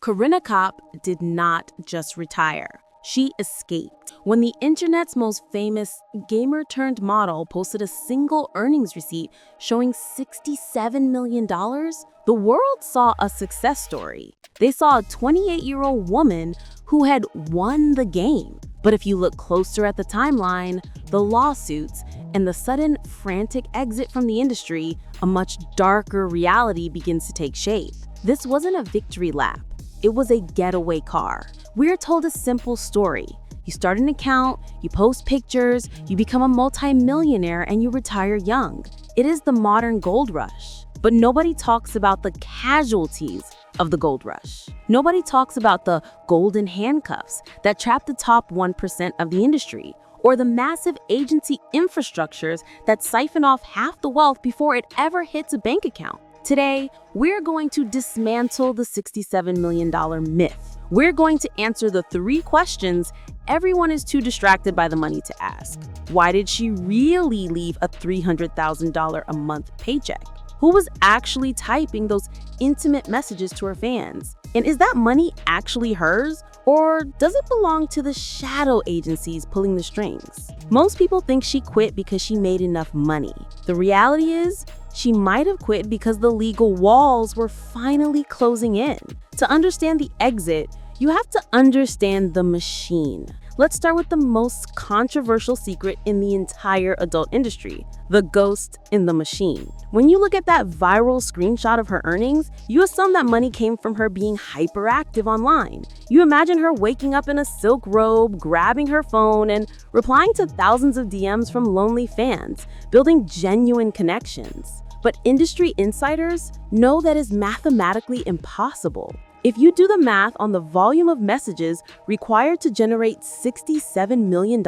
Corinna Kopf did not just retire. She escaped. When the internet's most famous gamer-turned-model posted a single earnings receipt showing $67 million, the world saw a success story. They saw a 28-year-old woman who had won the game. But if you look closer at the timeline, the lawsuits, and the sudden frantic exit from the industry, a much darker reality begins to take shape. This wasn't a victory lap. It was a getaway car. We're told a simple story. You start an account, you post pictures, you become a multi-millionaire, and you retire young. It is the modern gold rush. But nobody talks about the casualties of the gold rush. Nobody talks about the golden handcuffs that trap the top 1% of the industry, or the massive agency infrastructures that siphon off half the wealth before it ever hits a bank account. Today, we're going to dismantle the $67 million myth. We're going to answer the 3 questions everyone is too distracted by the money to ask. Why did she really leave a $300,000 a month paycheck? Who was actually typing those intimate messages to her fans? And is that money actually hers? Or does it belong to the shadow agencies pulling the strings? Most people think she quit because she made enough money. The reality is, she might have quit because the legal walls were finally closing in. To understand the exit, you have to understand the machine. Let's start with the most controversial secret in the entire adult industry: the ghost in the machine. When you look at that viral screenshot of her earnings, you assume that money came from her being hyperactive online. You imagine her waking up in a silk robe, grabbing her phone, and replying to thousands of DMs from lonely fans, building genuine connections. But industry insiders know that is mathematically impossible. If you do the math on the volume of messages required to generate $67 million,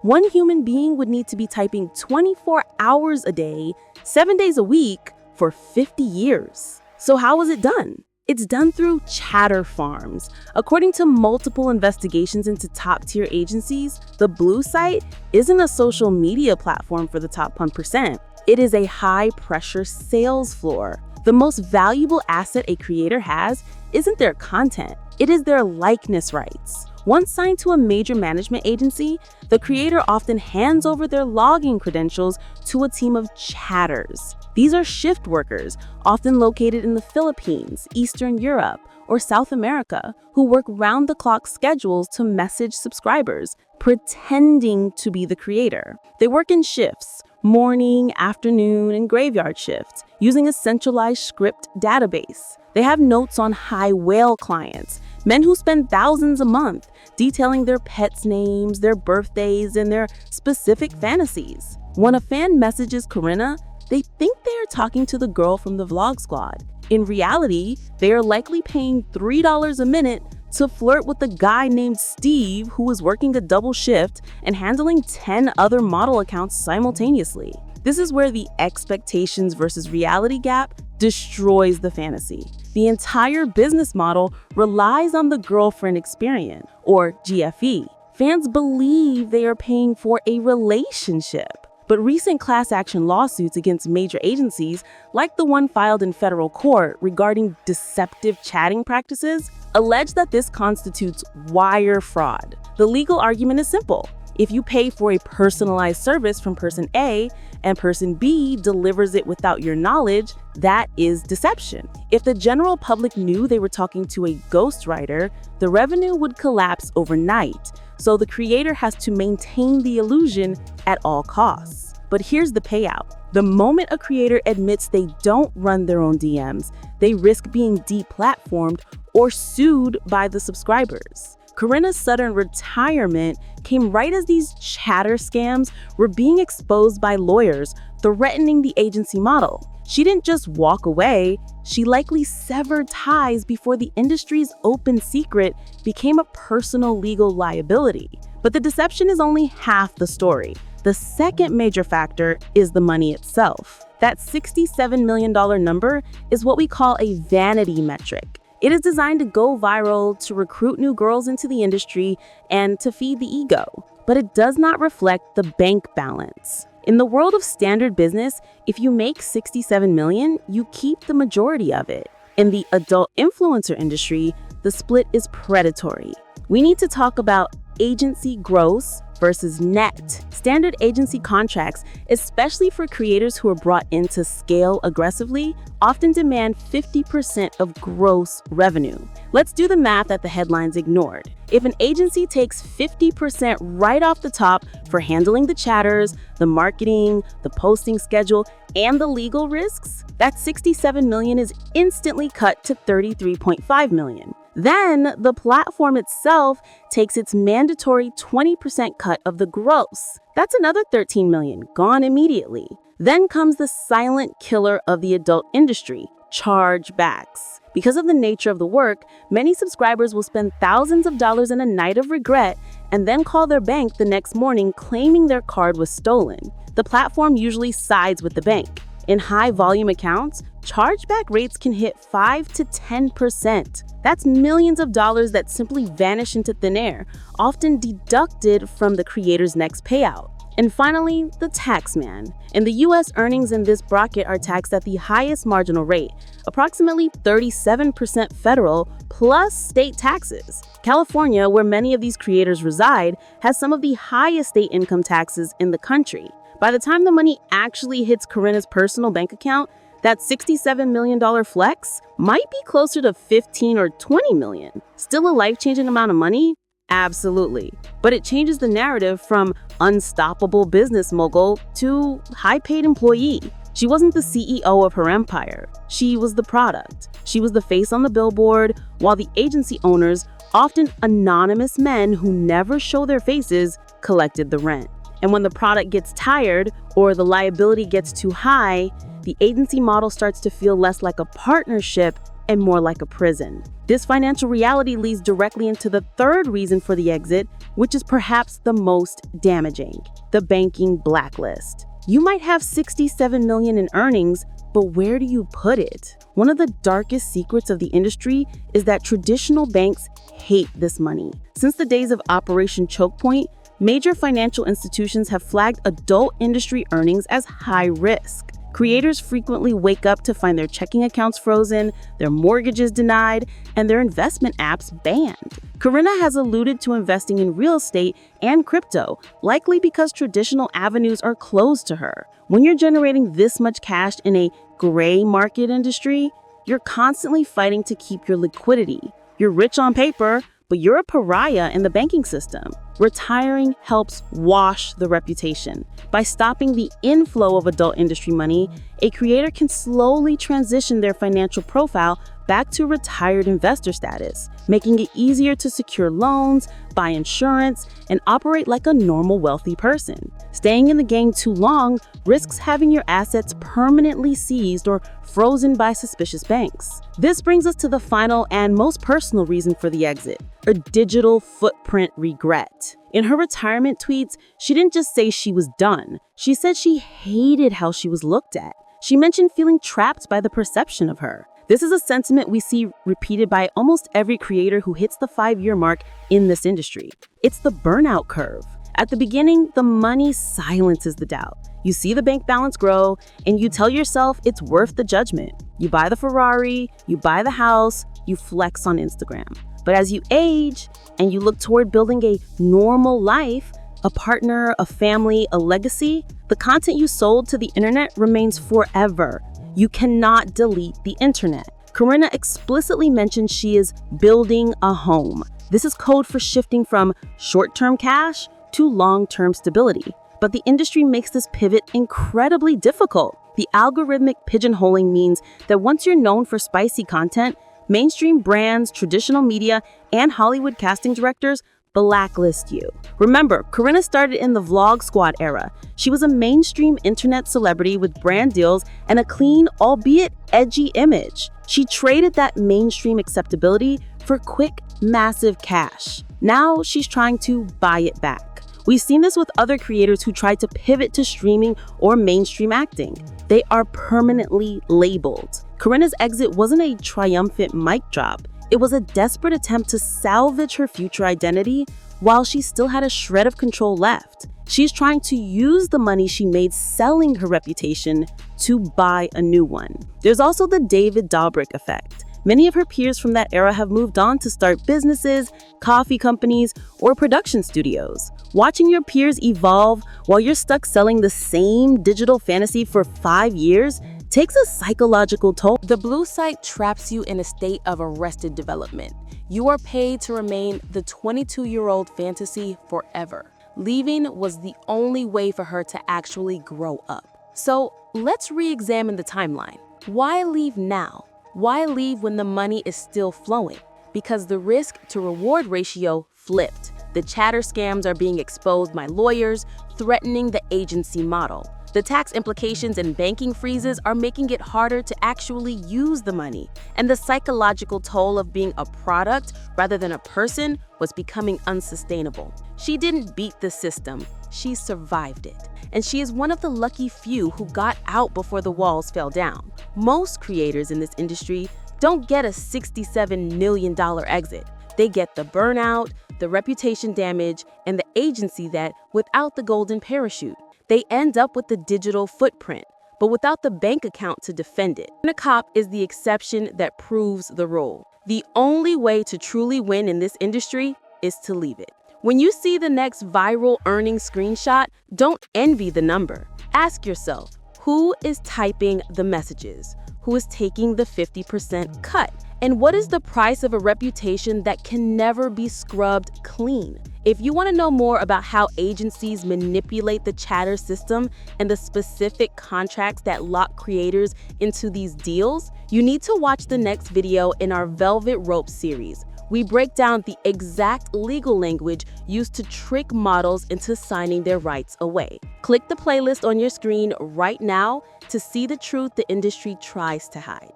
one human being would need to be typing 24 hours a day, 7 days a week, for 50 years. So how was it done? It's done through chatter farms. According to multiple investigations into top-tier agencies, the Blue site isn't a social media platform for the top 1%. It is a high-pressure sales floor. The most valuable asset a creator has isn't their content, it is their likeness rights. Once signed to a major management agency, the creator often hands over their login credentials to a team of chatters. These are shift workers, often located in the Philippines, Eastern Europe, or South America, who work round-the-clock schedules to message subscribers, pretending to be the creator. They work in shifts: morning, afternoon, and graveyard shifts, using a centralized script database. They have notes on high whale clients, men who spend thousands a month, detailing their pets' names, their birthdays, and their specific fantasies. When a fan messages Corinna, they think they are talking to the girl from the Vlog Squad. In reality, they are likely paying $3 a minute to flirt with a guy named Steve who is working a double shift and handling 10 other model accounts simultaneously. This is where the expectations versus reality gap destroys the fantasy. The entire business model relies on the girlfriend experience, or GFE. Fans believe they are paying for a relationship. But recent class action lawsuits against major agencies, like the one filed in federal court regarding deceptive chatting practices, allege that this constitutes wire fraud. The legal argument is simple. If you pay for a personalized service from person A and person B delivers it without your knowledge, that is deception. If the general public knew they were talking to a ghostwriter, the revenue would collapse overnight. So the creator has to maintain the illusion at all costs. But here's the payout. The moment a creator admits they don't run their own DMs, they risk being deplatformed or sued by the subscribers. Corinna's sudden retirement came right as these chatter scams were being exposed by lawyers threatening the agency model. She didn't just walk away, she likely severed ties before the industry's open secret became a personal legal liability. But the deception is only half the story. The second major factor is the money itself. That $67 million number is what we call a vanity metric. It is designed to go viral, to recruit new girls into the industry, and to feed the ego. But it does not reflect the bank balance. In the world of standard business, if you make $67 million, you keep the majority of it. In the adult influencer industry, the split is predatory. We need to talk about agency gross versus net. Standard agency contracts, especially for creators who are brought in to scale aggressively, often demand 50% of gross revenue. Let's do the math that the headlines ignored. If an agency takes 50% right off the top for handling the chatters, the marketing, the posting schedule, and the legal risks, that $67 million is instantly cut to $33.5 million. Then, the platform itself takes its mandatory 20% cut of the gross. That's another $13 million, gone immediately. Then comes the silent killer of the adult industry, chargebacks. Because of the nature of the work, many subscribers will spend thousands of dollars in a night of regret and then call their bank the next morning claiming their card was stolen. The platform usually sides with the bank. In high-volume accounts, chargeback rates can hit 5 to 10%. That's millions of dollars that simply vanish into thin air, often deducted from the creator's next payout. And finally, the taxman. In the US, earnings in this bracket are taxed at the highest marginal rate, approximately 37% federal plus state taxes. California, where many of these creators reside, has some of the highest state income taxes in the country. By the time the money actually hits Corinna's personal bank account, that $67 million flex might be closer to 15 or 20 million. Still a life-changing amount of money? Absolutely. But it changes the narrative from unstoppable business mogul to high-paid employee. She wasn't the CEO of her empire. She was the product. She was the face on the billboard, while the agency owners, often anonymous men who never show their faces, collected the rent. And when the product gets tired or the liability gets too high, the agency model starts to feel less like a partnership and more like a prison. This financial reality leads directly into the third reason for the exit, which is perhaps the most damaging: the banking blacklist. You might have $67 million in earnings, but where do you put it? One of the darkest secrets of the industry is that traditional banks hate this money. Since the days of Operation Choke Point, major financial institutions have flagged adult industry earnings as high risk. Creators frequently wake up to find their checking accounts frozen, their mortgages denied, and their investment apps banned. Corinna has alluded to investing in real estate and crypto, likely because traditional avenues are closed to her. When you're generating this much cash in a gray market industry, you're constantly fighting to keep your liquidity. You're rich on paper, but you're a pariah in the banking system. Retiring helps wash the reputation. By stopping the inflow of adult industry money, a creator can slowly transition their financial profile back to retired investor status, making it easier to secure loans, buy insurance, and operate like a normal wealthy person. Staying in the game too long risks having your assets permanently seized or frozen by suspicious banks. This brings us to the final and most personal reason for the exit: a digital footprint regret. In her retirement tweets, she didn't just say she was done. She said she hated how she was looked at. She mentioned feeling trapped by the perception of her. This is a sentiment we see repeated by almost every creator who hits the 5-year mark in this industry. It's the burnout curve. At the beginning, the money silences the doubt. You see the bank balance grow, and you tell yourself it's worth the judgment. You buy the Ferrari, you buy the house, you flex on Instagram. But as you age and you look toward building a normal life, a partner, a family, a legacy, the content you sold to the internet remains forever. You cannot delete the internet. Corinna explicitly mentioned she is building a home. This is code for shifting from short-term cash to long-term stability. But the industry makes this pivot incredibly difficult. The algorithmic pigeonholing means that once you're known for spicy content, mainstream brands, traditional media, and Hollywood casting directors blacklist you. Remember, Corinna started in the Vlog Squad era. She was a mainstream internet celebrity with brand deals and a clean, albeit edgy image. She traded that mainstream acceptability for quick, massive cash. Now she's trying to buy it back. We've seen this with other creators who tried to pivot to streaming or mainstream acting. They are permanently labeled. Corinna's exit wasn't a triumphant mic drop. It was a desperate attempt to salvage her future identity while she still had a shred of control left. She's trying to use the money she made selling her reputation to buy a new one. There's also the David Dobrik effect. Many of her peers from that era have moved on to start businesses, coffee companies, or production studios. Watching your peers evolve while you're stuck selling the same digital fantasy for 5 years takes a psychological toll. The blue site traps you in a state of arrested development. You are paid to remain the 22-year-old fantasy forever. Leaving was the only way for her to actually grow up. So let's re-examine the timeline. Why leave now? Why leave when the money is still flowing? Because the risk to reward ratio flipped. The chatter scams are being exposed by lawyers, threatening the agency model. The tax implications and banking freezes are making it harder to actually use the money. And the psychological toll of being a product rather than a person was becoming unsustainable. She didn't beat the system, she survived it. And she is one of the lucky few who got out before the walls fell down. Most creators in this industry don't get a $67 million exit. They get the burnout, the reputation damage, and the agency that without the golden parachute. They end up with the digital footprint, but without the bank account to defend it. Corinna Kopf is the exception that proves the rule. The only way to truly win in this industry is to leave it. When you see the next viral earnings screenshot, don't envy the number. Ask yourself, who is typing the messages? Who is taking the 50% cut? And what is the price of a reputation that can never be scrubbed clean? If you want to know more about how agencies manipulate the chatter system and the specific contracts that lock creators into these deals, you need to watch the next video in our Velvet Rope series. We break down the exact legal language used to trick models into signing their rights away. Click the playlist on your screen right now to see the truth the industry tries to hide.